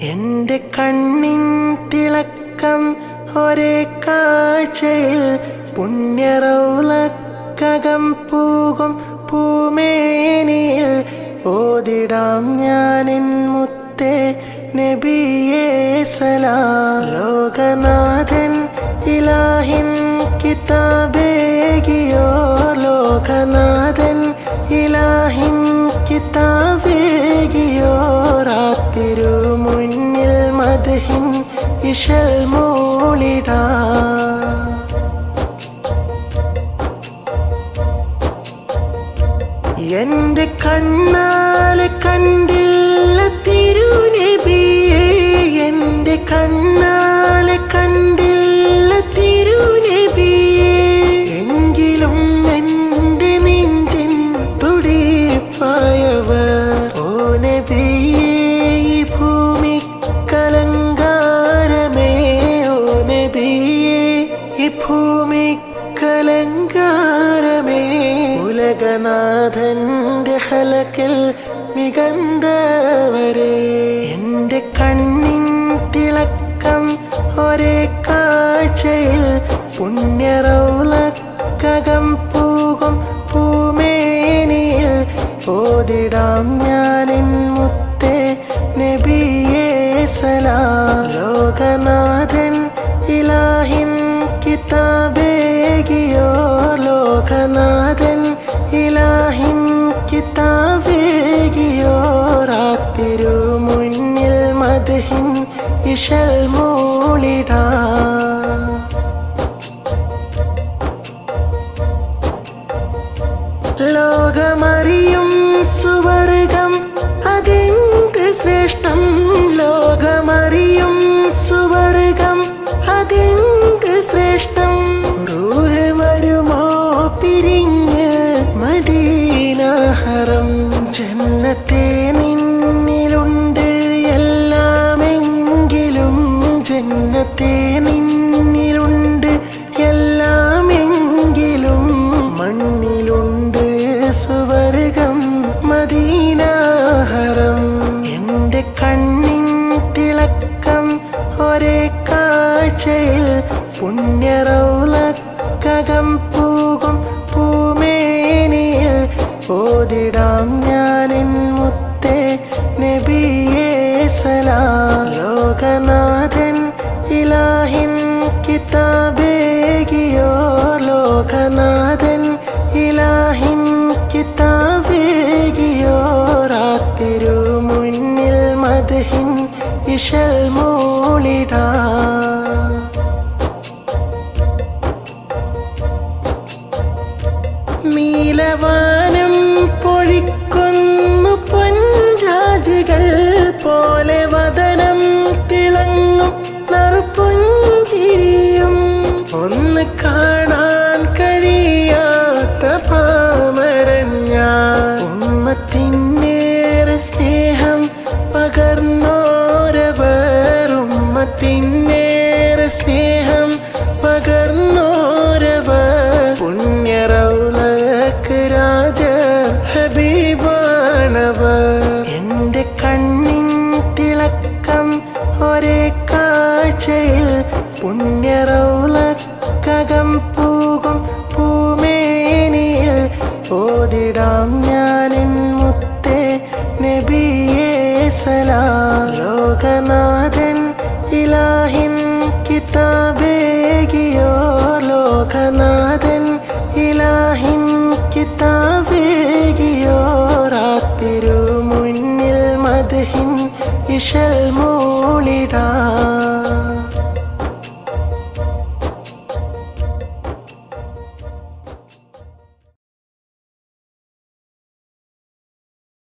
എൻ്റെ കണ്ണിൻ തിളക്കം ഒരേ കാഴ്ചയിൽ പുണ്യറൗലക്കകം പൂകും പൂമേനിയിൽ ഓതിടാം ഞാനിൻ മുത്തേ നബിയേ സലാം. ലോകനാഥൻ ഇലാഹിൻ കിതാബേകിയോ, ലോകനാഥൻ ഇലാഹിൻ കിതാബേകിയോ, രാത്തിരു മുന്നിൽ മദ്ഹിൻ ഇശൽ മൂളിടാം. എൻ്റെ കണ്ണാലെ കണ്ടില്ല തിരുനബിയേ, എൻ്റെ കണ്ണാലെ കണ്ടില്ല തിരുനബിയേ, എങ്കിലും എൻ്റെ നെഞ്ചിൻ തുടിപ്പായവർ ഓ നബിയേ, ഈ ഭൂമി കലങ്കാരമേ, ഓ നബിയേ, ഈ ഭൂമി കലങ്കാരമേ, ഉലകനാഥന്റെ ഖലഖിൽ മികന്തവരേ. എൻ്റെ കണ്ണിൻ തിളക്കം ഒരേ കാഴ്ചയിൽ പുണ്യറൗലക്കകം പൂകും പൂമേനിയിൽ ഓതിടാം ഞാനിൻ മുത്തേ നബിയേ സലാം. ലോകനാഥൻ ഇലാഹിൻ കിതാബേകിയോ, ലോകനാഥൻ ഇലാഹിൻ കിതാബേകിയോ, രാത്തിരു മുന്നിൽ മദ്ഹിൻ ഇശൽ മൂളിടാം. ലോകമറിയും സുവർഗം അതെന്ത് ശ്രേഷ്ഠം, ലോകമറിയും സുവർഗം അതെന്ത് ശ്രേഷ്ഠം, റൂഹ് വരുമോ പിരിഞ്ഞ് മദീന ഹറം, ജന്നത്തെ നിന്നിലുണ്ട് എല്ലാമെങ്കിലും, ജന്നത്തെ നിന്നിലുണ്ട് എല്ലാമെങ്കിലും, മണ്ണിലുണ്ട് സുവർഗം മദീന ഹറം. എൻ്റെ കണ്ണിൻ തിളക്കം ഒരേ കാഴ്ചയിൽ പുണ്യറൗലക്കകം പൂകും പൂമേനിയിൽ ഓതിടാം ഞാനിൻ മുത്തേ നബിയേ സലാം. ലോകനാഥൻ ഇലാഹിൻ കിതാബേകിയോ, ലോകനാഥൻ ഇലാഹിൻ കിതാബേകിയോ, രാത്തിരു മുന്നിൽ മദ്ഹിൻ ഇശൽ മൂളിടാം. നീലവാനം പൊഴിക്കുന്നു പൊൻരാജികൾ പോലെ, വദനം തിളങ്ങും നറുപുഞ്ചിരിയും, ഒന്ന് കാണാൻ കഴിയാത്ത പാമരൻ ഞാൻ, ഉമ്മത്തിനേറെ സ്നേഹം പകർന്നോരവർ, ഉമ്മത്തിനേറെ സ്നേഹം പകർന്നോരവർ, പുണ്യറൗലക്ക് രാജ ഹബീബാണവർ. എൻ്റെ കണ്ണിൻ തിളക്കം ഒരേ കാഴ്ചയിൽ പുണ്യറൗലക്കകം പൂകും പൂമേനിയിൽ ഓതിടാം ഞാനിൻ മുത്തേ നബിയേ സലാം. ലോകനാഥൻ ഇലാഹിൻ കിതാബേകിയോ, ലോകനാഥൻ ഇലാഹിൻ കിതാബേകിയോ, രാത്തിരു മുന്നിൽ മദ്ഹിൻ ഇശൽ മൂളിടാം.